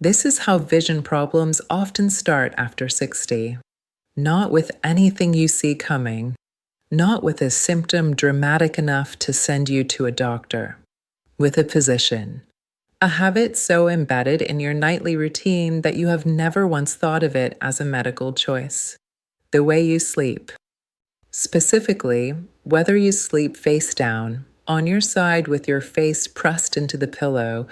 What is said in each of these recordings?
This is how vision problems often start after 60. Not with anything you see coming, not with a symptom dramatic enough to send you to a doctor, with a position. A habit so embedded in your nightly routine that you have never once thought of it as a medical choice. The way you sleep. Specifically, whether you sleep face down, on your side with your face pressed into the pillow,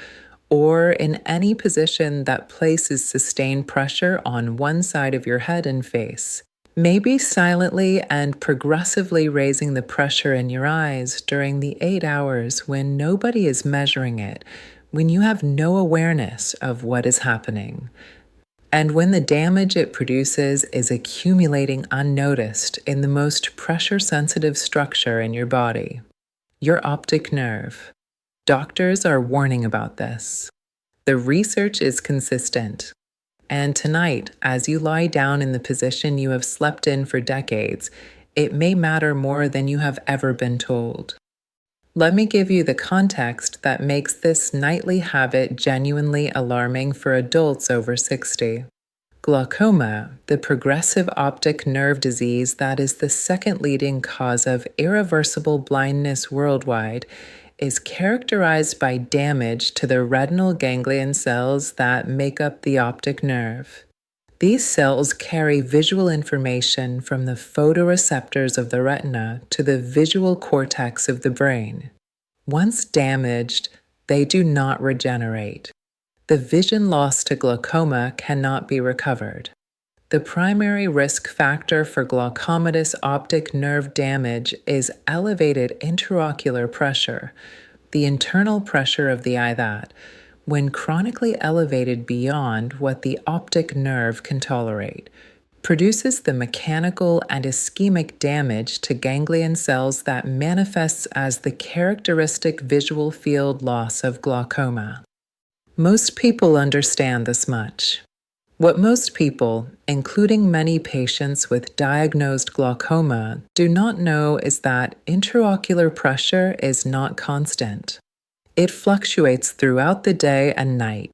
or in any position that places sustained pressure on one side of your head and face. Maybe silently and progressively raising the pressure in your eyes during the 8 hours when nobody is measuring it, when you have no awareness of what is happening, and when the damage it produces is accumulating unnoticed in the most pressure-sensitive structure in your body, your optic nerve. Doctors are warning about this. The research is consistent. And tonight, as you lie down in the position you have slept in for decades, it may matter more than you have ever been told. Let me give you the context that makes this nightly habit genuinely alarming for adults over 60. Glaucoma, the progressive optic nerve disease that is the second leading cause of irreversible blindness worldwide, is characterized by damage to the retinal ganglion cells that make up the optic nerve. These cells carry visual information from the photoreceptors of the retina to the visual cortex of the brain. Once damaged, they do not regenerate. The vision lost to glaucoma cannot be recovered. The primary risk factor for glaucomatous optic nerve damage is elevated intraocular pressure, the internal pressure of the eye that, when chronically elevated beyond what the optic nerve can tolerate, produces the mechanical and ischemic damage to ganglion cells that manifests as the characteristic visual field loss of glaucoma. Most people understand this much. What most people, including many patients with diagnosed glaucoma, do not know is that intraocular pressure is not constant. It fluctuates throughout the day and night,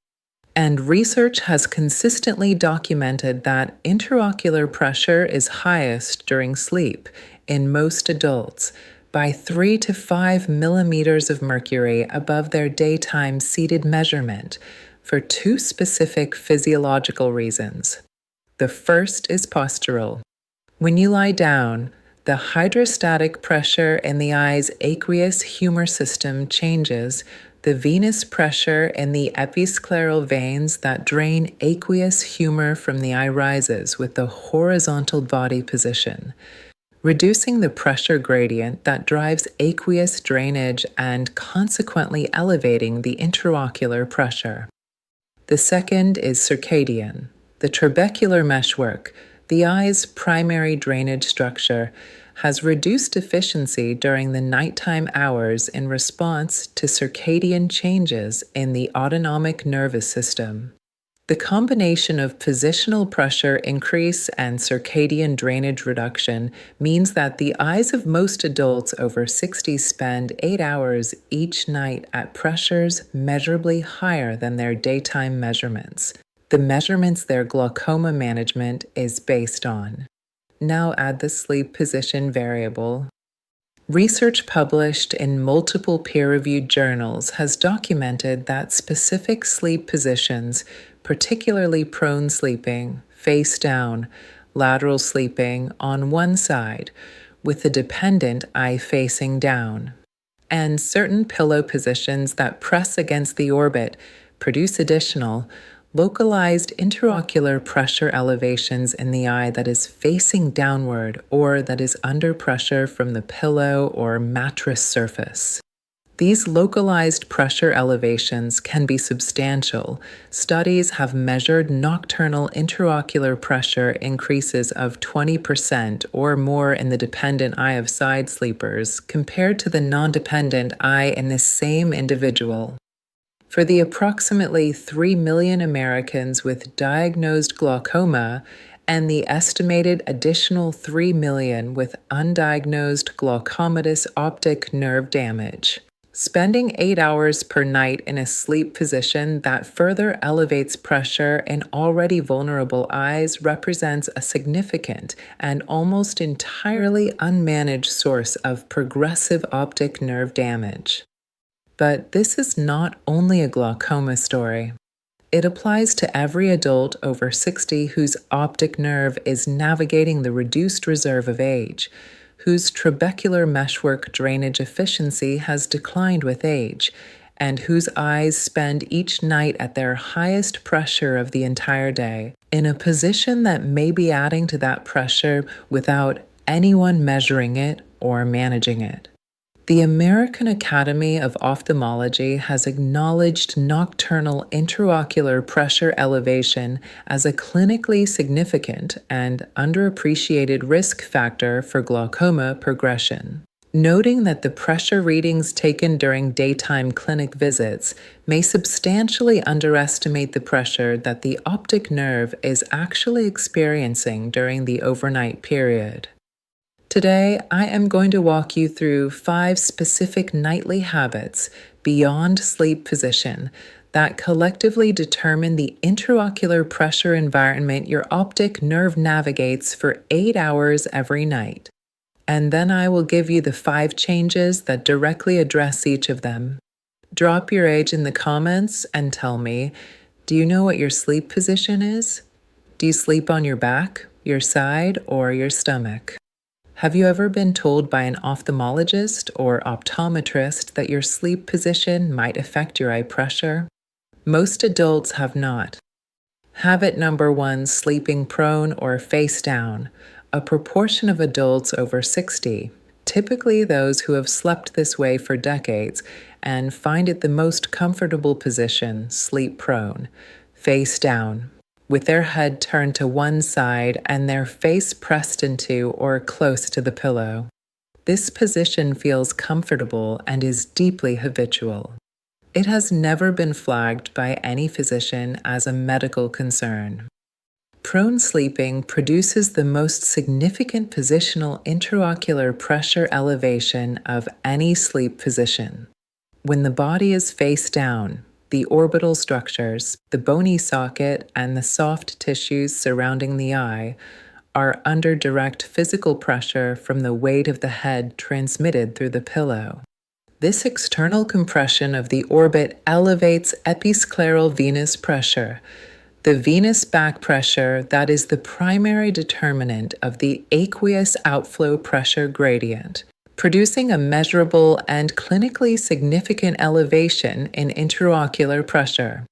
and research has consistently documented that intraocular pressure is highest during sleep in most adults by 3 to 5 millimeters of mercury above their daytime seated measurement, for two specific physiological reasons. The first is postural. When you lie down, the hydrostatic pressure in the eye's aqueous humor system changes, the venous pressure in the episcleral veins that drain aqueous humor from the eye rises with the horizontal body position, reducing the pressure gradient that drives aqueous drainage and consequently elevating the intraocular pressure. The second is circadian. The trabecular meshwork, the eye's primary drainage structure, has reduced efficiency during the nighttime hours in response to circadian changes in the autonomic nervous system. The combination of positional pressure increase and circadian drainage reduction means that the eyes of most adults over 60 spend 8 hours each night at pressures measurably higher than their daytime measurements, the measurements their glaucoma management is based on. Now add the sleep position variable. Research published in multiple peer-reviewed journals has documented that specific sleep positions, particularly prone sleeping, face down, lateral sleeping on one side, with the dependent eye facing down, and certain pillow positions that press against the orbit produce additional, localized intraocular pressure elevations in the eye that is facing downward or that is under pressure from the pillow or mattress surface. These localized pressure elevations can be substantial. Studies have measured nocturnal intraocular pressure increases of 20% or more in the dependent eye of side sleepers compared to the non-dependent eye in the same individual. For the approximately 3 million Americans with diagnosed glaucoma and the estimated additional 3 million with undiagnosed glaucomatous optic nerve damage, Spending 8 hours per night in a sleep position that further elevates pressure in already vulnerable eyes represents a significant and almost entirely unmanaged source of progressive optic nerve damage. But this is not only a glaucoma story. It applies to every adult over 60 whose optic nerve is navigating the reduced reserve of age, whose trabecular meshwork drainage efficiency has declined with age, and whose eyes spend each night at their highest pressure of the entire day, in a position that may be adding to that pressure without anyone measuring it or managing it. The American Academy of Ophthalmology has acknowledged nocturnal intraocular pressure elevation as a clinically significant and underappreciated risk factor for glaucoma progression, noting that the pressure readings taken during daytime clinic visits may substantially underestimate the pressure that the optic nerve is actually experiencing during the overnight period. Today, I am going to walk you through 5 specific nightly habits beyond sleep position that collectively determine the intraocular pressure environment your optic nerve navigates for 8 hours every night. And then I will give you the 5 changes that directly address each of them. Drop your age in the comments and tell me, do you know what your sleep position is? Do you sleep on your back, your side, or your stomach? Have you ever been told by an ophthalmologist or optometrist that your sleep position might affect your eye pressure? Most adults have not. Habit number 1, sleeping prone or face down. A proportion of adults over 60, typically those who have slept this way for decades and find it the most comfortable position, sleep prone, face down, with their head turned to one side and their face pressed into or close to the pillow. This position feels comfortable and is deeply habitual. It has never been flagged by any physician as a medical concern. Prone sleeping produces the most significant positional intraocular pressure elevation of any sleep position. When the body is face down, the orbital structures, the bony socket, and the soft tissues surrounding the eye are under direct physical pressure from the weight of the head transmitted through the pillow. This external compression of the orbit elevates episcleral venous pressure, the venous back pressure that is the primary determinant of the aqueous outflow pressure gradient, producing a measurable and clinically significant elevation in intraocular pressure.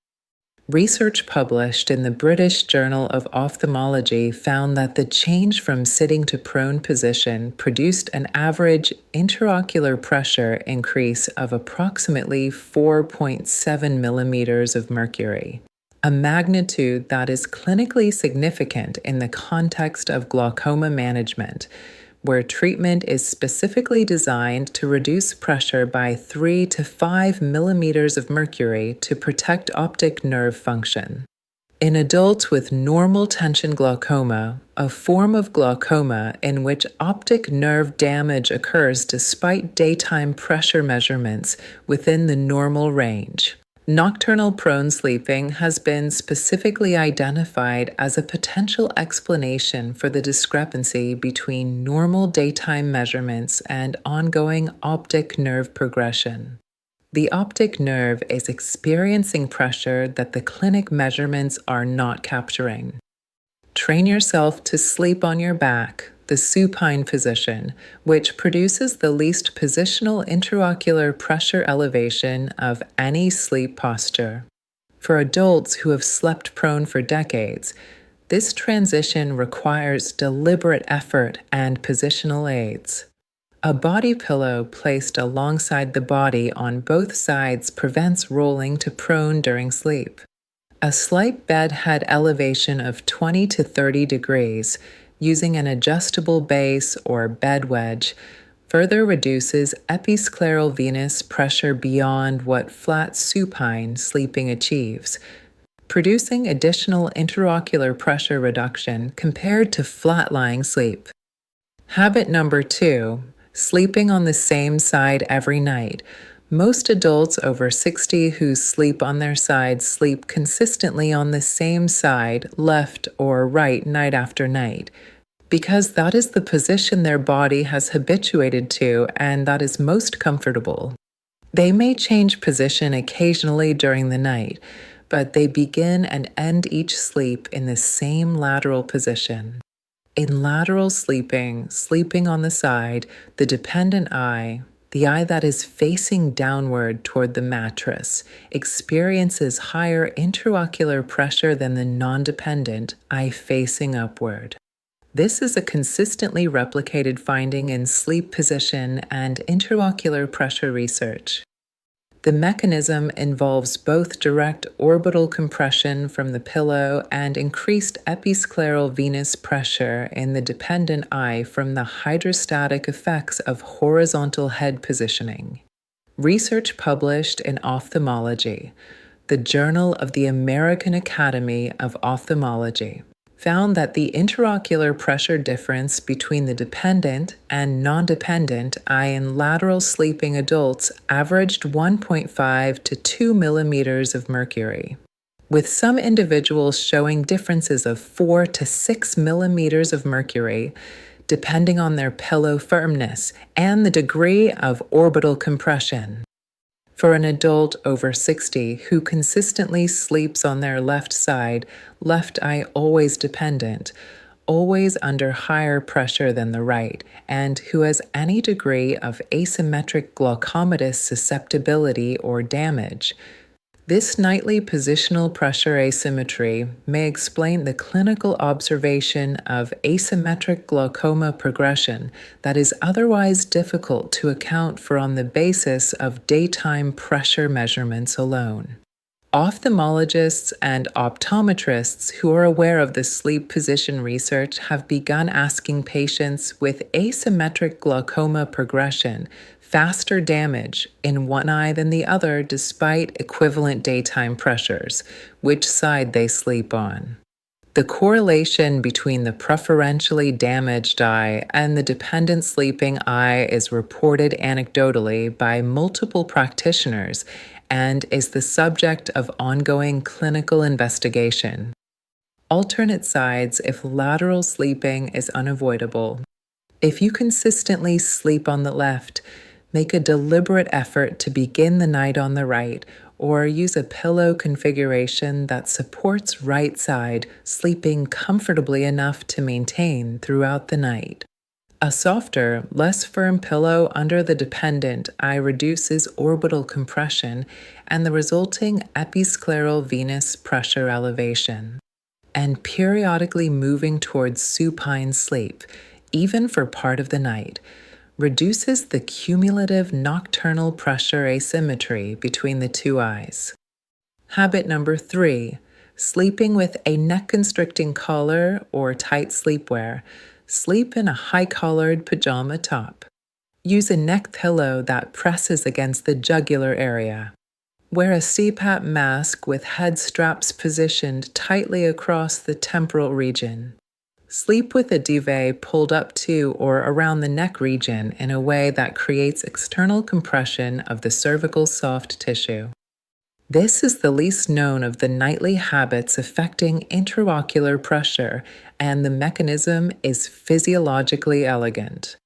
Research published in the British Journal of Ophthalmology found that the change from sitting to prone position produced an average intraocular pressure increase of approximately 4.7 millimeters of mercury, a magnitude that is clinically significant in the context of glaucoma management, where treatment is specifically designed to reduce pressure by 3 to 5 millimeters of mercury to protect optic nerve function. In adults with normal tension glaucoma, a form of glaucoma in which optic nerve damage occurs despite daytime pressure measurements within the normal range, nocturnal prone sleeping has been specifically identified as a potential explanation for the discrepancy between normal daytime measurements and ongoing optic nerve progression. The optic nerve is experiencing pressure that the clinic measurements are not capturing. Train yourself to sleep on your back, the supine position, which produces the least positional intraocular pressure elevation of any sleep posture. For adults who have slept prone for decades, this transition requires deliberate effort and positional aids. A body pillow placed alongside the body on both sides prevents rolling to prone during sleep. A slight bed head elevation of 20 to 30 degrees using an adjustable base or bed wedge further reduces episcleral venous pressure beyond what flat supine sleeping achieves, producing additional intraocular pressure reduction compared to flat-lying sleep. Habit number 2, sleeping on the same side every night, Most adults over 60 who sleep on their side sleep consistently on the same side, left or right, night after night, because that is the position their body has habituated to and that is most comfortable. They may change position occasionally during the night, but they begin and end each sleep in the same lateral position. In lateral sleeping, sleeping on the side, the dependent eye, the eye that is facing downward toward the mattress, experiences higher intraocular pressure than the non-dependent eye facing upward. This is a consistently replicated finding in sleep position and intraocular pressure research. The mechanism involves both direct orbital compression from the pillow and increased episcleral venous pressure in the dependent eye from the hydrostatic effects of horizontal head positioning. Research published in Ophthalmology, the Journal of the American Academy of Ophthalmology, found that the intraocular pressure difference between the dependent and non-dependent eye in lateral sleeping adults averaged 1.5 to 2 millimeters of mercury, with some individuals showing differences of 4 to 6 millimeters of mercury, depending on their pillow firmness and the degree of orbital compression. For an adult over 60 who consistently sleeps on their left side, left eye always dependent, always under higher pressure than the right, and who has any degree of asymmetric glaucomatous susceptibility or damage, this nightly positional pressure asymmetry may explain the clinical observation of asymmetric glaucoma progression that is otherwise difficult to account for on the basis of daytime pressure measurements alone. Ophthalmologists and optometrists who are aware of the sleep position research have begun asking patients with asymmetric glaucoma progression faster damage in one eye than the other despite equivalent daytime pressures, which side they sleep on. The correlation between the preferentially damaged eye and the dependent sleeping eye is reported anecdotally by multiple practitioners and is the subject of ongoing clinical investigation. Alternate sides if lateral sleeping is unavoidable. If you consistently sleep on the left, make a deliberate effort to begin the night on the right, or use a pillow configuration that supports right side sleeping comfortably enough to maintain throughout the night. A softer, less firm pillow under the dependent eye reduces orbital compression and the resulting episcleral venous pressure elevation. And periodically moving towards supine sleep, even for part of the night, reduces the cumulative nocturnal pressure asymmetry between the two eyes. Habit number 3, sleeping with a neck-constricting collar or tight sleepwear. Sleep in a high-collared pajama top. Use a neck pillow that presses against the jugular area. Wear a CPAP mask with head straps positioned tightly across the temporal region. Sleep with a duvet pulled up to or around the neck region in a way that creates external compression of the cervical soft tissue. This is the least known of the nightly habits affecting intraocular pressure, and the mechanism is physiologically elegant.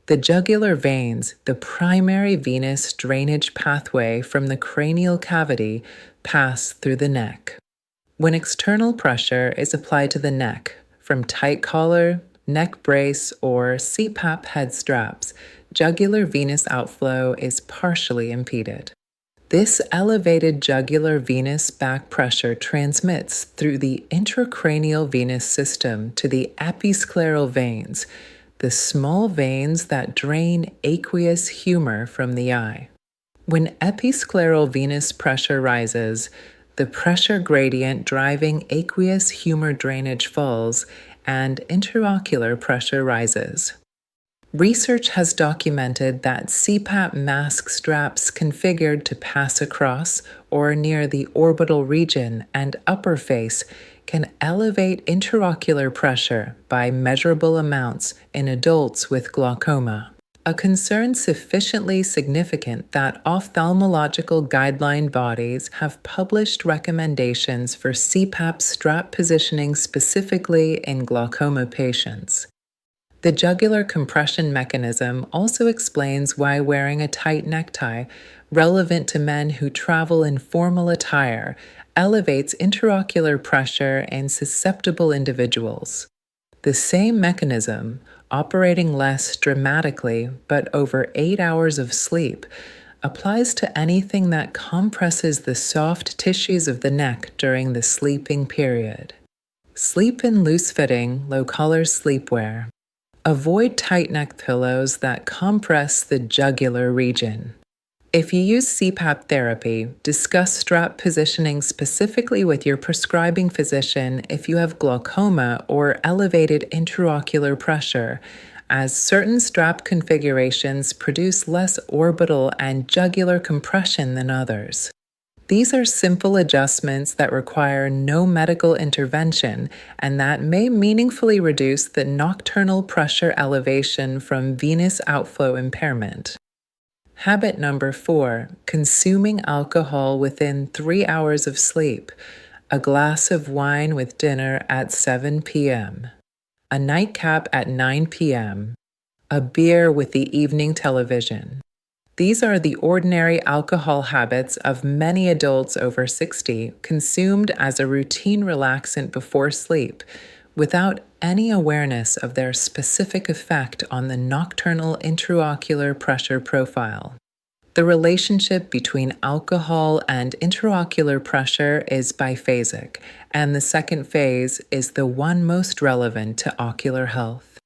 The jugular veins, the primary venous drainage pathway from the cranial cavity, pass through the neck. When external pressure is applied to the neck, from tight collar, neck brace, or CPAP head straps, jugular venous outflow is partially impeded. This elevated jugular venous back pressure transmits through the intracranial venous system to the episcleral veins, the small veins that drain aqueous humor from the eye. When episcleral venous pressure rises, the pressure gradient driving aqueous humor drainage falls, and intraocular pressure rises. Research has documented that CPAP mask straps configured to pass across or near the orbital region and upper face can elevate intraocular pressure by measurable amounts in adults with glaucoma. a concern sufficiently significant that ophthalmological guideline bodies have published recommendations for CPAP strap positioning specifically in glaucoma patients. The jugular compression mechanism also explains why wearing a tight necktie, relevant to men who travel in formal attire, elevates intraocular pressure in susceptible individuals. The same mechanism, operating less dramatically but over 8 hours of sleep, applies to anything that compresses the soft tissues of the neck during the sleeping period. Sleep in loose-fitting, low-collar sleepwear. Avoid tight neck pillows that compress the jugular region. If you use CPAP therapy, discuss strap positioning specifically with your prescribing physician if you have glaucoma or elevated intraocular pressure, as certain strap configurations produce less orbital and jugular compression than others. These are simple adjustments that require no medical intervention and that may meaningfully reduce the nocturnal pressure elevation from venous outflow impairment. Habit number 4, consuming alcohol within 3 hours of sleep. A glass of wine with dinner at 7 p.m. A nightcap at 9 p.m. A beer with the evening television. These are the ordinary alcohol habits of many adults over 60, consumed as a routine relaxant before sleep, without any awareness of their specific effect on the nocturnal intraocular pressure profile. The relationship between alcohol and intraocular pressure is biphasic, and the second phase is the one most relevant to ocular health.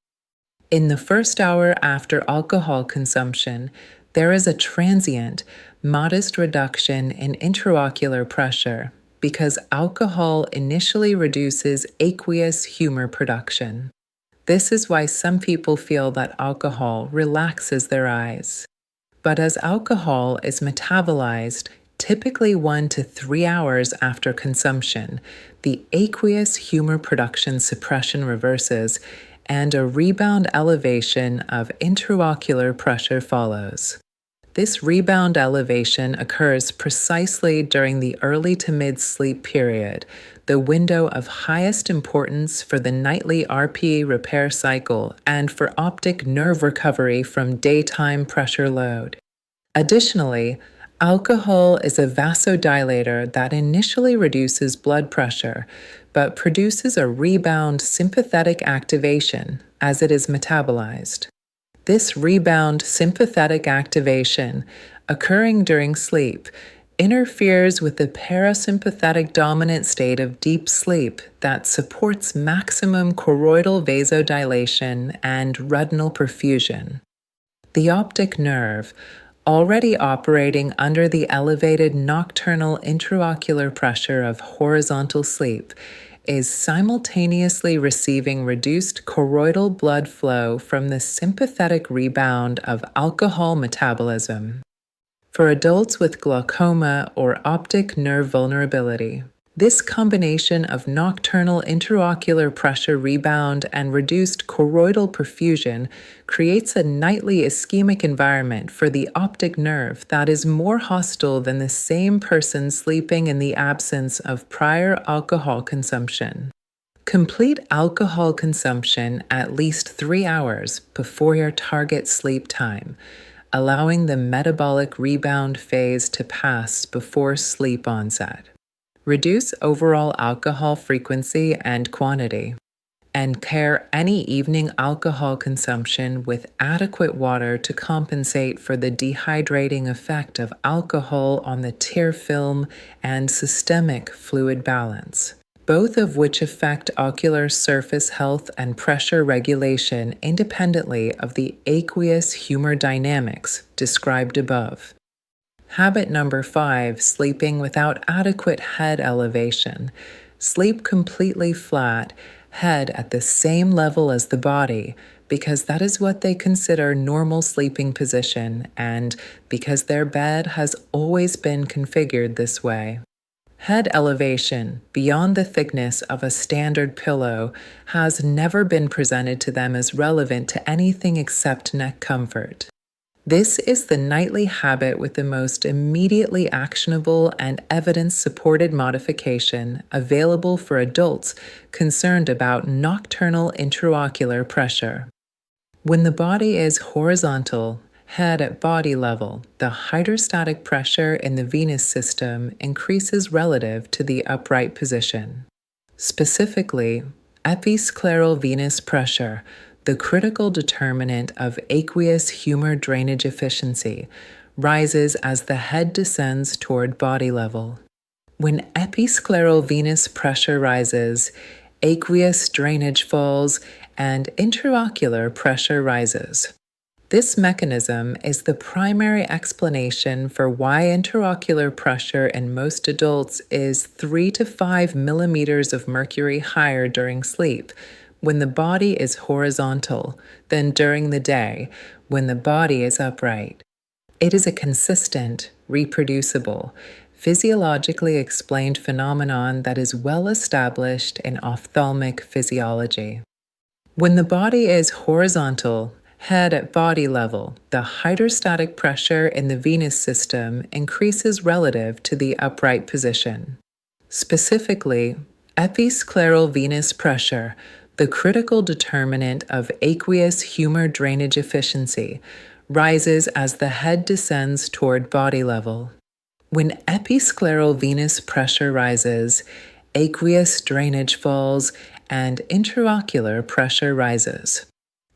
In the first hour after alcohol consumption, there is a transient, modest reduction in intraocular pressure because alcohol initially reduces aqueous humor production. This is why some people feel that alcohol relaxes their eyes. But as alcohol is metabolized, typically 1 to 3 hours after consumption, the aqueous humor production suppression reverses and a rebound elevation of intraocular pressure follows. This rebound elevation occurs precisely during the early to mid-sleep period, the window of highest importance for the nightly RPE repair cycle and for optic nerve recovery from daytime pressure load. Additionally, alcohol is a vasodilator that initially reduces blood pressure, but produces a rebound sympathetic activation as it is metabolized. This rebound sympathetic activation, occurring during sleep, interferes with the parasympathetic dominant state of deep sleep that supports maximum choroidal vasodilation and retinal perfusion. The optic nerve, already operating under the elevated nocturnal intraocular pressure of horizontal sleep, is simultaneously receiving reduced choroidal blood flow from the sympathetic rebound of alcohol metabolism. For adults with glaucoma or optic nerve vulnerability, this combination of nocturnal intraocular pressure rebound and reduced choroidal perfusion creates a nightly ischemic environment for the optic nerve that is more hostile than the same person sleeping in the absence of prior alcohol consumption. Complete alcohol consumption at least 3 hours before your target sleep time, allowing the metabolic rebound phase to pass before sleep onset. Reduce overall alcohol frequency and quantity, and pair any evening alcohol consumption with adequate water to compensate for the dehydrating effect of alcohol on the tear film and systemic fluid balance, both of which affect ocular surface health and pressure regulation independently of the aqueous humor dynamics described above. Habit number 5, sleeping without adequate head elevation. Sleep completely flat, head at the same level as the body, because that is what they consider normal sleeping position and because their bed has always been configured this way. Head elevation, beyond the thickness of a standard pillow, has never been presented to them as relevant to anything except neck comfort. This is the nightly habit with the most immediately actionable and evidence supported modification available for adults concerned about nocturnal intraocular pressure. When the body is horizontal, head at body level, the hydrostatic pressure in the venous system increases relative to the upright position. Specifically, episcleral venous pressure, the critical determinant of aqueous humor drainage efficiency, rises as the head descends toward body level. When episcleral venous pressure rises, aqueous drainage falls and intraocular pressure rises. This mechanism is the primary explanation for why intraocular pressure in most adults is 3 to 5 millimeters of mercury higher during sleep when the body is horizontal than during the day when the body is upright. It is a consistent, reproducible, physiologically explained phenomenon that is well established in ophthalmic physiology. When the body is horizontal, head at body level, the hydrostatic pressure in the venous system increases relative to the upright position. Specifically, episcleral venous pressure, the critical determinant of aqueous humor drainage efficiency, rises as the head descends toward body level. When episcleral venous pressure rises, aqueous drainage falls and intraocular pressure rises.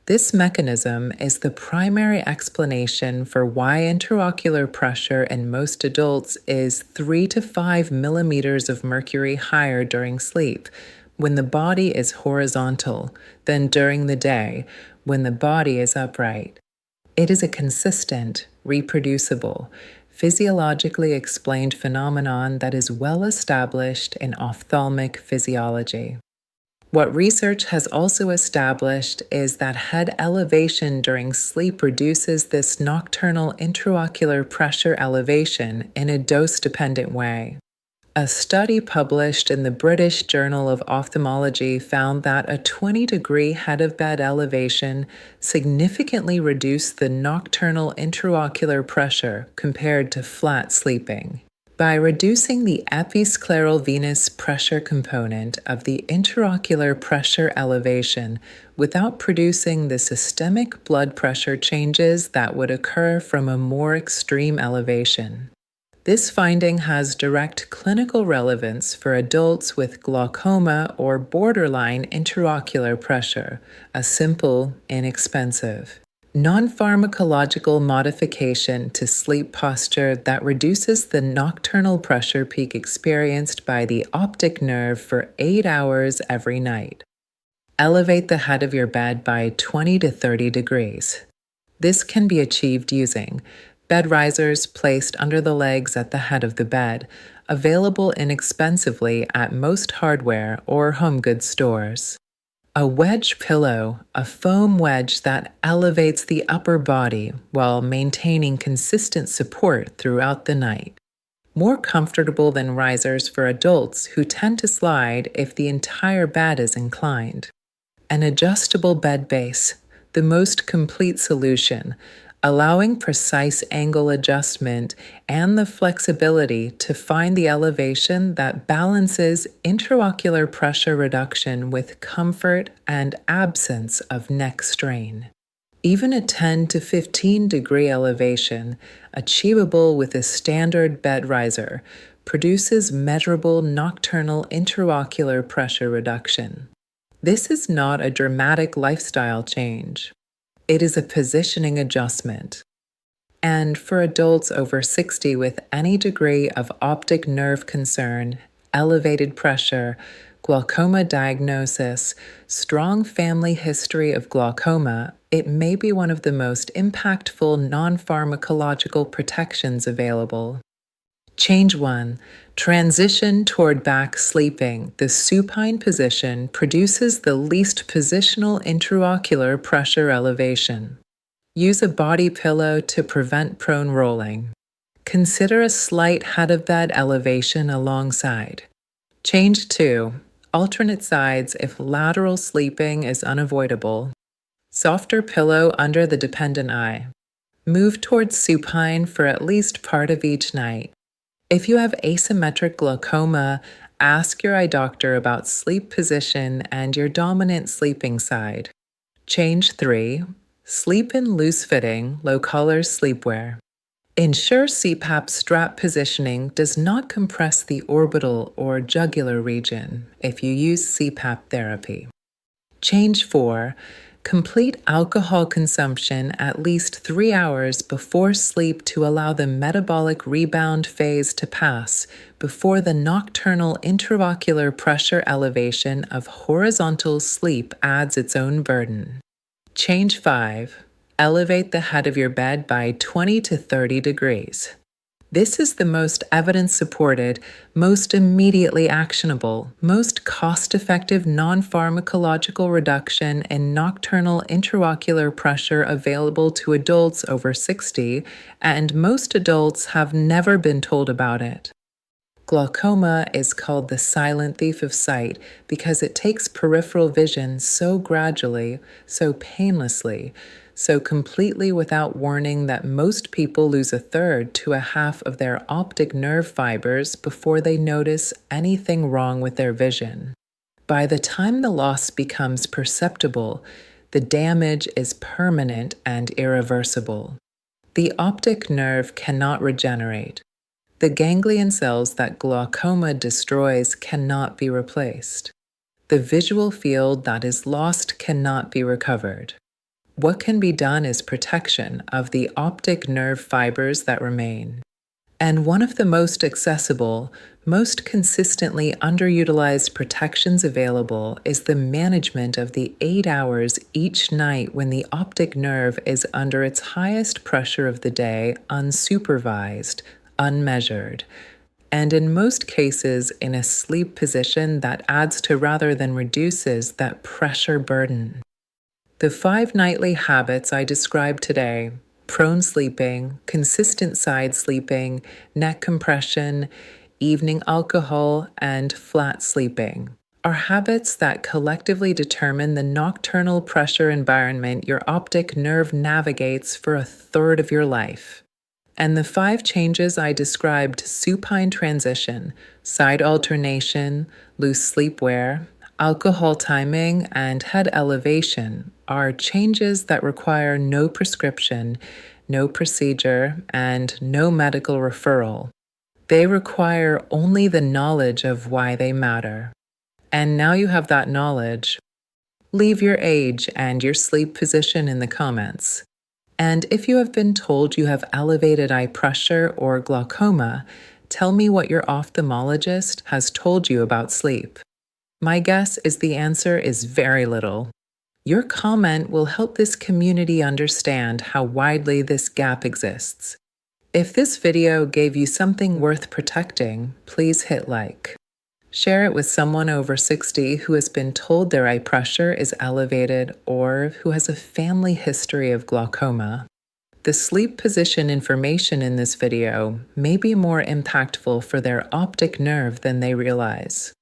This mechanism is the primary explanation for why intraocular pressure in most adults is 3 to 5 millimeters of mercury higher during sleep when the body is horizontal than during the day when the body is upright. It is a consistent, reproducible, physiologically explained phenomenon that is well established in ophthalmic physiology. What research has also established is that head elevation during sleep reduces this nocturnal intraocular pressure elevation in a dose-dependent way. A study published in the British Journal of Ophthalmology found that a 20-degree head-of-bed elevation significantly reduced the nocturnal intraocular pressure compared to flat sleeping. By reducing the episcleral venous pressure component of the intraocular pressure elevation without producing the systemic blood pressure changes that would occur from a more extreme elevation. This finding has direct clinical relevance for adults with glaucoma or borderline intraocular pressure, a simple, inexpensive, non-pharmacological modification to sleep posture that reduces the nocturnal pressure peak experienced by the optic nerve for 8 hours every night. Elevate the head of your bed by 20 to 30 degrees. This can be achieved using bed risers placed under the legs at the head of the bed, available inexpensively at most hardware or home goods stores. A wedge pillow, a foam wedge that elevates the upper body while maintaining consistent support throughout the night. More comfortable than risers for adults who tend to slide if the entire bed is inclined. An adjustable bed base, the most complete solution, allowing precise angle adjustment and the flexibility to find the elevation that balances intraocular pressure reduction with comfort and absence of neck strain. Even a 10 to 15 degree elevation, achievable with a standard bed riser, produces measurable nocturnal intraocular pressure reduction. This is not a dramatic lifestyle change. It is a positioning adjustment. And for adults over 60 with any degree of optic nerve concern, elevated pressure, glaucoma diagnosis, strong family history of glaucoma, it may be one of the most impactful non-pharmacological protections available. Change 1. Transition toward back sleeping. The supine position produces the least positional intraocular pressure elevation. Use a body pillow to prevent prone rolling. Consider a slight head-of-bed elevation alongside. Change 2. Alternate sides if lateral sleeping is unavoidable. Softer pillow under the dependent eye. Move towards supine for at least part of each night. If you have asymmetric glaucoma, ask your eye doctor about sleep position and your dominant sleeping side. Change 3. Sleep in loose-fitting, low-collar sleepwear. Ensure CPAP strap positioning does not compress the orbital or jugular region if you use CPAP therapy. Change 4. Complete alcohol consumption at least 3 hours before sleep to allow the metabolic rebound phase to pass before the nocturnal intraocular pressure elevation of horizontal sleep adds its own burden. Change 5. Elevate the head of your bed by 20 to 30 degrees. This is the most evidence-supported, most immediately actionable, most cost-effective non-pharmacological reduction in nocturnal intraocular pressure available to adults over 60, and most adults have never been told about it. Glaucoma is called the silent thief of sight because it takes peripheral vision so gradually, so painlessly, so completely without warning that most people lose a third to a half of their optic nerve fibers before they notice anything wrong with their vision. By the time the loss becomes perceptible, the damage is permanent and irreversible. The optic nerve cannot regenerate. The ganglion cells that glaucoma destroys cannot be replaced. The visual field that is lost cannot be recovered. What can be done is protection of the optic nerve fibers that remain. And one of the most accessible, most consistently underutilized protections available is the management of the 8 hours each night when the optic nerve is under its highest pressure of the day, unsupervised, unmeasured, and in most cases in a sleep position that adds to rather than reduces that pressure burden. The 5 nightly habits I described today, prone sleeping, consistent side sleeping, neck compression, evening alcohol, and flat sleeping, are habits that collectively determine the nocturnal pressure environment your optic nerve navigates for a third of your life. And the 5 changes I described, supine transition, side alternation, loose sleepwear, alcohol timing, and head elevation, are changes that require no prescription, no procedure, and no medical referral. They require only the knowledge of why they matter. And now you have that knowledge. Leave your age and your sleep position in the comments. And if you have been told you have elevated eye pressure or glaucoma, tell me what your ophthalmologist has told you about sleep. My guess is the answer is very little. Your comment will help this community understand how widely this gap exists. If this video gave you something worth protecting, please hit like. Share it with someone over 60 who has been told their eye pressure is elevated or who has a family history of glaucoma. The sleep position information in this video may be more impactful for their optic nerve than they realize.